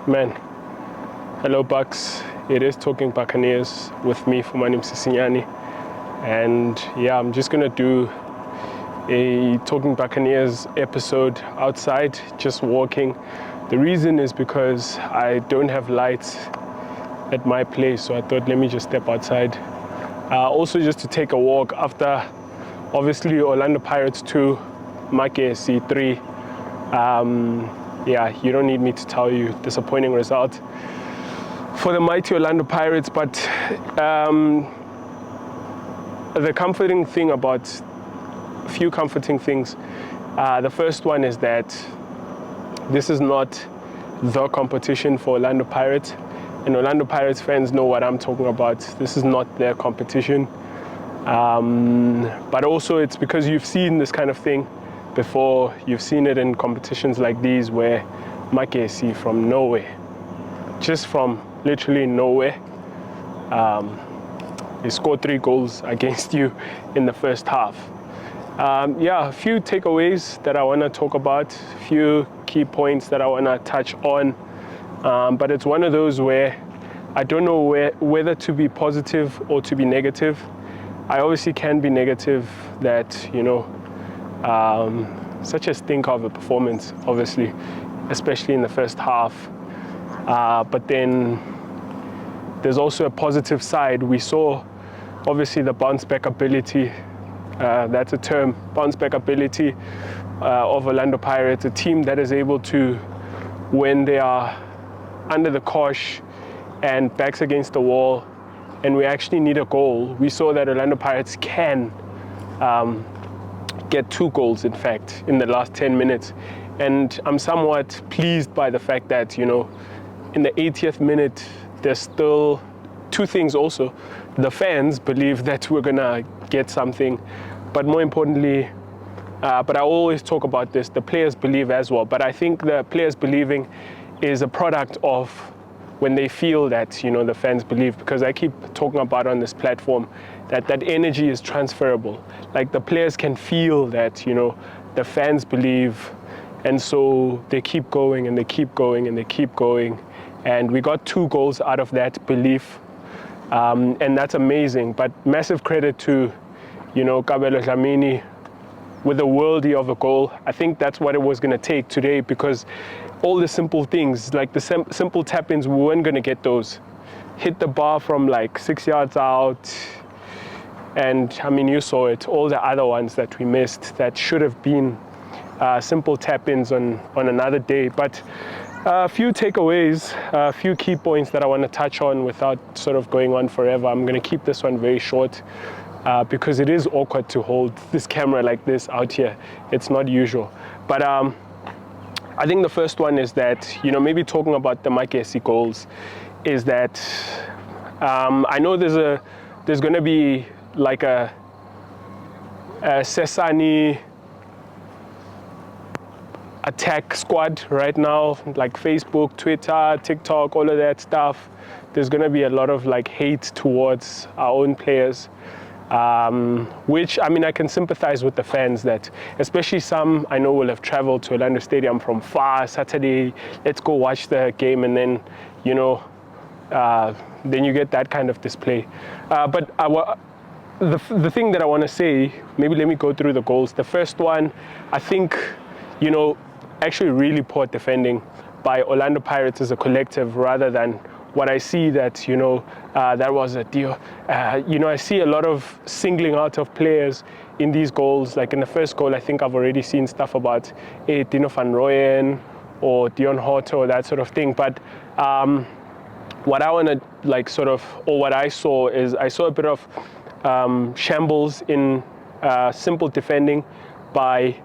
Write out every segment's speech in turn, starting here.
Man, hello Bucks. It is Talking Buccaneers with me, Fumane, and yeah, I'm just gonna do a Talking Buccaneers episode outside, just walking. The reason is because I don't have lights at my place, so I thought let me just step outside. Also just to take a walk after obviously Orlando Pirates 2, Magesi 3. Yeah, you don't need me to tell you, disappointing result for the mighty Orlando Pirates. But the comforting thing about a few comforting things. The first one is that this is not the competition for Orlando Pirates, and Orlando Pirates fans know what I'm talking about. This is not their competition. But also it's because you've seen this kind of thing before. You've seen it in competitions like these where Magesi from nowhere, just from literally nowhere, he scored 3 goals against you in the first half. Yeah, a few takeaways that I want to talk about, a few key points that I want to touch on, but it's one of those where I don't know whether to be positive or to be negative. I obviously can be negative that, you know, such a stinker of a performance, obviously, especially in the first half. But then there's also a positive side. We saw, obviously, the bounce back ability. That's a term, bounce back ability of Orlando Pirates, a team that is able to, when they are under the cosh and backs against the wall, and we actually need a goal. We saw that Orlando Pirates can get 2 goals, in fact, in the last 10 minutes. And I'm somewhat pleased by the fact that, you know, in the 80th minute, there's still 2 things also. The fans believe that we're gonna get something, but more importantly, but I always talk about this, the players believe as well. But I think the players believing is a product of when they feel that, you know, the fans believe, because I keep talking about on this platform that that energy is transferable. Like the players can feel that, you know, the fans believe, and so they keep going and they keep going and they keep going. And we got 2 goals out of that belief, and that's amazing. But massive credit to, you know, Kabelo Dlamini with a worldie of a goal. I think that's what it was going to take today, because all the simple things, like the simple tap-ins, we weren't going to get those. Hit the bar from like 6 yards out, and I mean, you saw it, all the other ones that we missed that should have been simple tap-ins on another day. But a few takeaways, a few key points that I want to touch on without sort of going on forever. I'm going to keep this one very short because it is awkward to hold this camera like this out here. It's not usual. But I think the first one is that, you know, maybe talking about the Magesi goals, is that I know there's going to be like a Sesani attack squad right now, like Facebook, Twitter, TikTok, all of that stuff. There's going to be a lot of like hate towards our own players, which, I mean, I can sympathize with the fans that, especially some I know will have traveled to Orlando Stadium from far, Saturday, let's go watch the game, and then, you know, then you get that kind of display. But the thing that I want to say, maybe let me go through the goals. The first one, I think, you know, actually really poor defending by Orlando Pirates as a collective, rather than what I see that, you know, that was a deal. You know, I see a lot of singling out of players in these goals. Like in the first goal, I think I've already seen stuff about Dino van Rooyen or Dion Horto or that sort of thing. But what I want to like sort of, or what I saw is, I saw a bit of shambles in simple defending by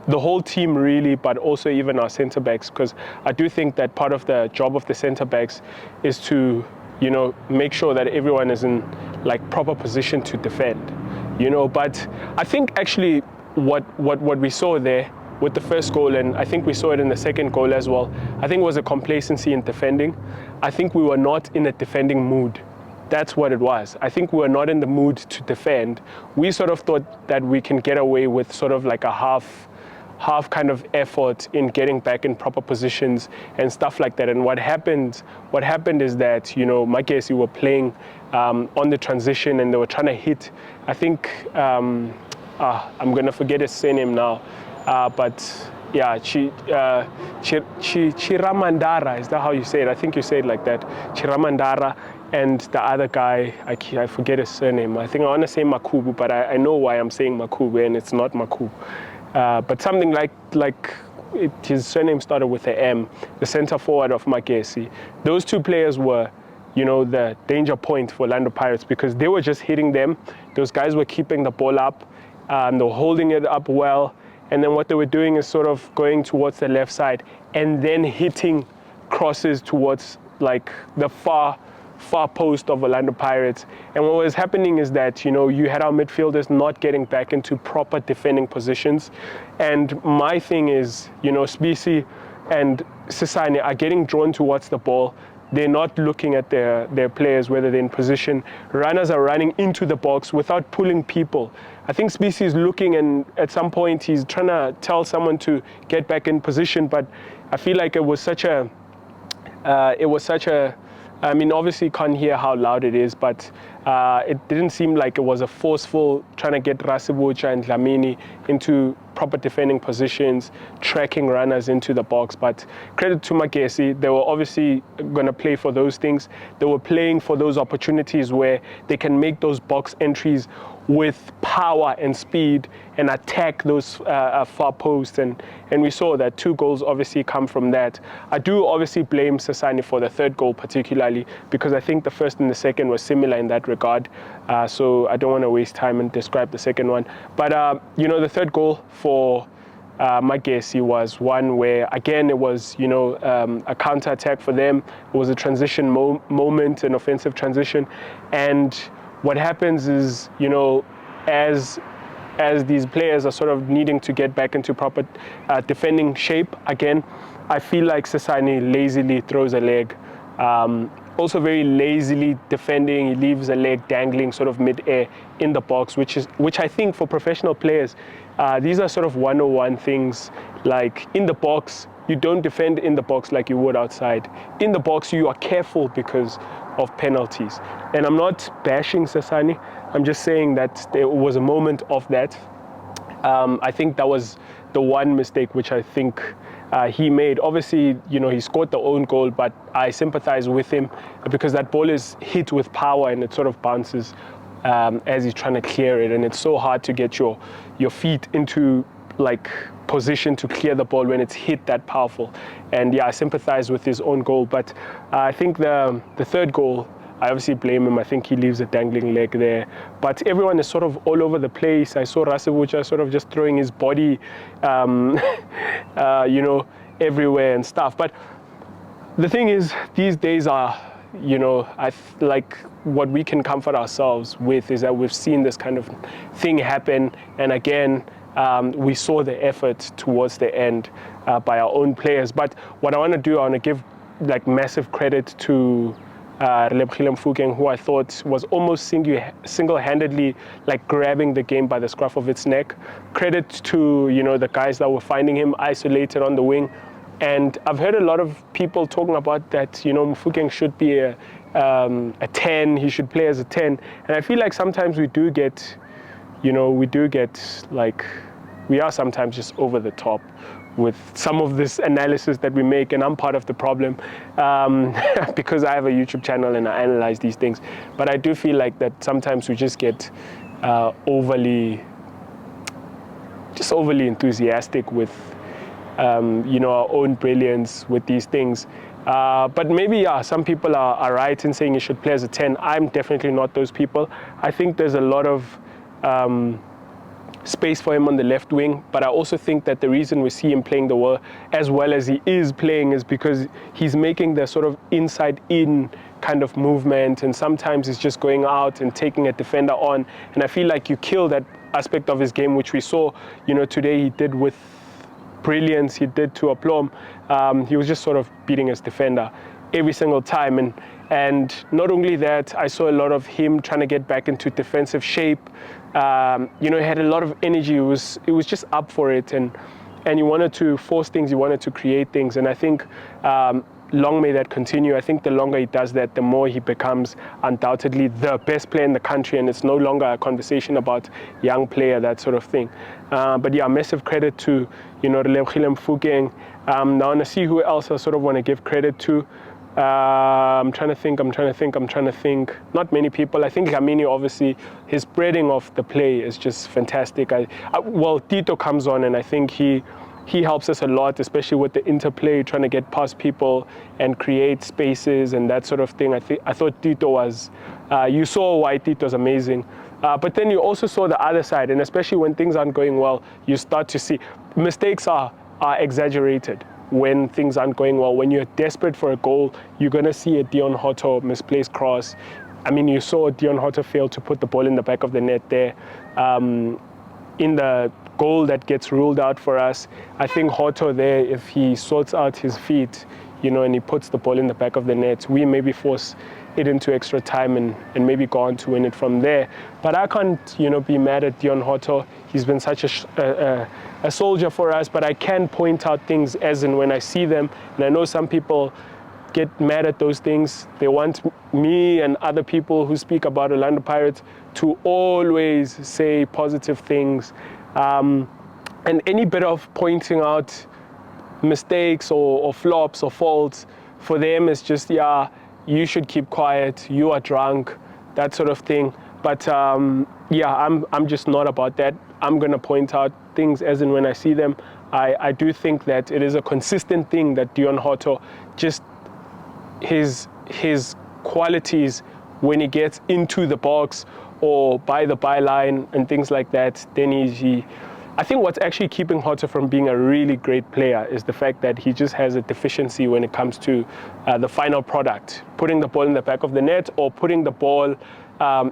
the whole team really, but also even our centre backs, because I do think that part of the job of the centre backs is to, you know, make sure that everyone is in like proper position to defend, you know. But I think actually what we saw there with the first goal, and I think we saw it in the second goal as well, I think it was a complacency in defending. I think we were not in a defending mood. That's what it was. I think we were not in the mood to defend. We sort of thought that we can get away with sort of like a half kind of effort in getting back in proper positions and stuff like that. And what happened is that, you know, Magesi were playing on the transition, and they were trying to hit, I think, I'm going to forget his surname now, but yeah, Chiramandara, is that how you say it? I think you say it like that, Chiramandara, and the other guy, I forget his surname. I think I want to say Makubu, but I know why I'm saying Makubu, and it's not Makubu. But something like his surname started with an M, the center forward of Magesi. Those two players were, you know, the danger point for Orlando Pirates, because they were just hitting them. Those guys were keeping the ball up, they were holding it up well, and then what they were doing is sort of going towards the left side and then hitting crosses towards like the far post of Orlando Pirates. And what was happening is that, you know, you had our midfielders not getting back into proper defending positions. And my thing is, you know, Sbisi and Sisane are getting drawn towards the ball. They're not looking at their players, whether they're in position. Runners are running into the box without pulling people. I think Sbisi is looking, and at some point he's trying to tell someone to get back in position, but I feel like it was such a I mean, obviously you can't hear how loud it is, but it didn't seem like it was a forceful trying to get Rasibucha and Dlamini into proper defending positions, tracking runners into the box. But credit to Magesi, they were obviously going to play for those things. They were playing for those opportunities where they can make those box entries with power and speed and attack those far posts, and we saw that 2 goals obviously come from that. I do obviously blame Sisane for the third goal particularly, because I think the first and the second were similar in that regard, so I don't want to waste time and describe the second one. But you know, the third goal for Magesi was one where, again, it was, you know, a counter-attack for them. It was a transition moment, an offensive transition, and what happens is, you know, as these players are sort of needing to get back into proper defending shape again, I feel like Sisane lazily throws a leg. Also very lazily defending, he leaves a leg dangling sort of mid-air in the box, which I think for professional players, these are sort of 101 things. Like in the box, you don't defend in the box like you would outside. In the box, you are careful because of penalties. And I'm not bashing Sisane, I'm just saying that there was a moment of that. I think that was the one mistake which I think he made. Obviously, you know, he scored the own goal, but I sympathize with him because that ball is hit with power and it sort of bounces as he's trying to clear it, and it's so hard to get your feet into like position to clear the ball when it's hit that powerful. And yeah, I sympathize with his own goal, but I think the third goal, I obviously blame him. I think he leaves a dangling leg there, but everyone is sort of all over the place. I saw Rasibucha sort of just throwing his body you know, everywhere and stuff. But the thing is, these days are, you know, like what we can comfort ourselves with is that we've seen this kind of thing happen, and again, we saw the effort towards the end by our own players. But what I want to do, I want to give like massive credit to Relebogile Mofokeng, who I thought was almost single-handedly like grabbing the game by the scruff of its neck. Credit to, you know, the guys that were finding him isolated on the wing. And I've heard a lot of people talking about that, you know, Mofokeng should be a 10, he should play as a 10. And I feel like sometimes we do get, you know, like, we are sometimes just over the top with some of this analysis that we make, and I'm part of the problem because I have a YouTube channel and I analyze these things. But I do feel like that sometimes we just get overly enthusiastic with you know, our own brilliance with these things. But maybe, yeah, some people are right in saying you should play as a 10. I'm definitely not those people. I think there's a lot of space for him on the left wing, but I also think that the reason we see him playing the world as well as he is playing is because he's making the sort of inside-in kind of movement, and sometimes he's just going out and taking a defender on, and I feel like you kill that aspect of his game, which we saw, today he did with brilliance, he did to aplomb. He was just sort of beating his defender every single time, and not only that, I saw a lot of him trying to get back into defensive shape. He had a lot of energy. It was just up for it, and he wanted to force things. He wanted to create things, and I think long may that continue. I think the longer he does that, the more he becomes undoubtedly the best player in the country, and it's no longer a conversation about young player, that sort of thing. But yeah, massive credit to Relebogile Mofokeng. Now I want to see who else I sort of want to give credit to. I'm trying to think. Not many people. I think Gamini, obviously, his spreading of the play is just fantastic. Well, Tito comes on, and I think he helps us a lot, especially with the interplay, trying to get past people and create spaces and that sort of thing. I thought Tito was, you saw why Tito's amazing. But then you also saw the other side, and especially when things aren't going well, you start to see mistakes are exaggerated. When things aren't going well, when you're desperate for a goal, you're going to see a Dion Hotto misplaced cross. I mean, you saw Dion Hotto fail to put the ball in the back of the net there. In the goal that gets ruled out for us, I think Hotto there, if he sorts out his feet, and he puts the ball in the back of the net, we maybe force it into extra time and maybe go on to win it from there. But I can't, be mad at Dion Hotto. He's been such a soldier for us, but I can point out things as and when I see them. And I know some people get mad at those things. They want me and other people who speak about Orlando Pirates to always say positive things. And any bit of pointing out mistakes or flops or faults, for them is just, yeah, you should keep quiet, you are drunk, that sort of thing. But yeah, I'm just not about that. I'm going to point out things as and when I see them. I do think that it is a consistent thing that Dion Hotto, just his qualities when he gets into the box or by the byline and things like that, then I think what's actually keeping Hotto from being a really great player is the fact that he just has a deficiency when it comes to the final product, putting the ball in the back of the net or putting the ball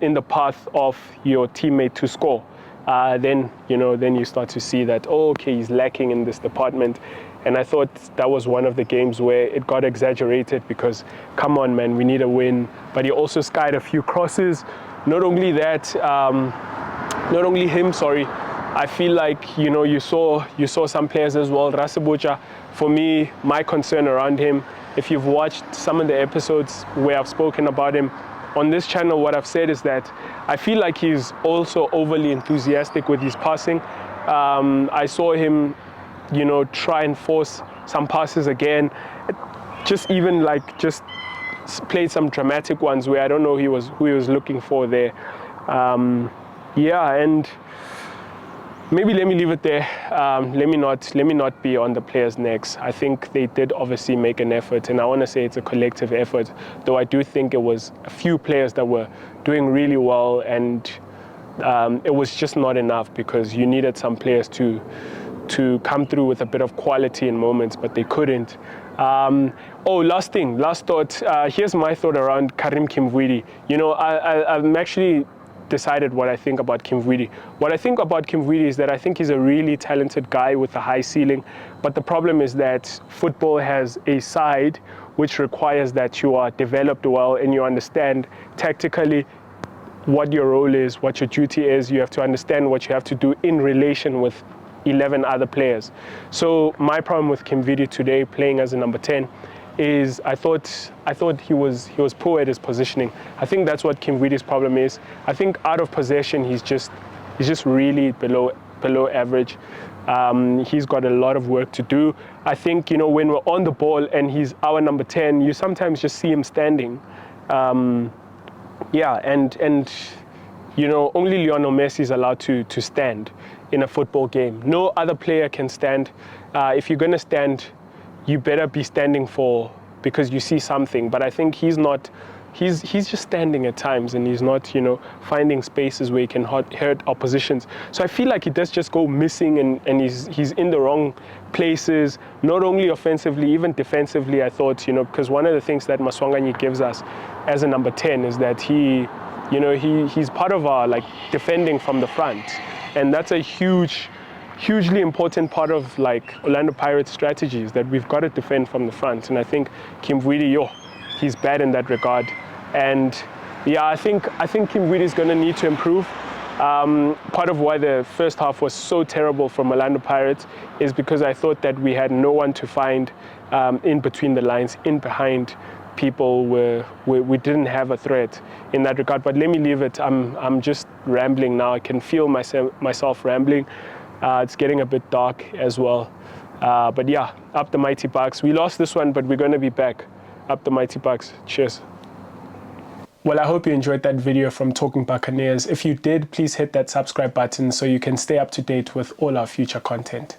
in the path of your teammate to score. Then you start to see that, okay, he's lacking in this department. And I thought that was one of the games where it got exaggerated because, come on, man, we need a win. But he also skied a few crosses. Not only that, not only him, sorry. I feel like, you saw some players as well. Rasebocha, for me, my concern around him, if you've watched some of the episodes where I've spoken about him on this channel, what I've said is that I feel like he's also overly enthusiastic with his passing. I saw him, try and force some passes again. Just played some dramatic ones where I don't know who he was looking for there. Yeah, and maybe let me leave it there. Let me not be on the players' necks. I think they did obviously make an effort, and I want to say it's a collective effort. Though I do think it was a few players that were doing really well, and it was just not enough because you needed some players to come through with a bit of quality in moments, but they couldn't. Last thought. Here's my thought around Karim Kimvwidi. I'm actually decided what I think about Kimvwidi. What I think about Kimvwidi is that I think he's a really talented guy with a high ceiling, but the problem is that football has a side which requires that you are developed well and you understand tactically what your role is, what your duty is. You have to understand what you have to do in relation with 11 other players. So my problem with Kimvwidi today, playing as a number 10, is I thought he was poor at his positioning. I think that's what Kimvwidi's problem is. I think out of possession he's just really below average. He's got a lot of work to do. I think when we're on the ball and he's our number 10, you sometimes just see him standing. Yeah, and only Lionel Messi is allowed to stand in a football game. No other player can stand. If you're going to stand, you better be standing because you see something. But I think he's not he's just standing at times, and he's not, finding spaces where he can hurt oppositions. So I feel like he does just go missing, and he's in the wrong places, not only offensively, even defensively. I thought, because one of the things that Maswanganyi gives us as a number 10 is that he's part of our defending from the front, and that's a hugely important part of Orlando Pirates strategies, that we've got to defend from the front. And I think Kimvidi, he's bad in that regard. And yeah, I think Kimvidi is going to need to improve. Part of why the first half was so terrible from Orlando Pirates is because I thought that we had no one to find in between the lines, in behind people, where we didn't have a threat in that regard. But let me leave it. I'm just rambling now. I can feel myself rambling. It's getting a bit dark as well. But yeah, up the mighty Bucks. We lost this one, but we're going to be back. Up the mighty Bucks. Cheers. Well, I hope you enjoyed that video from Talking Buccaneers. If you did, please hit that subscribe button so you can stay up to date with all our future content.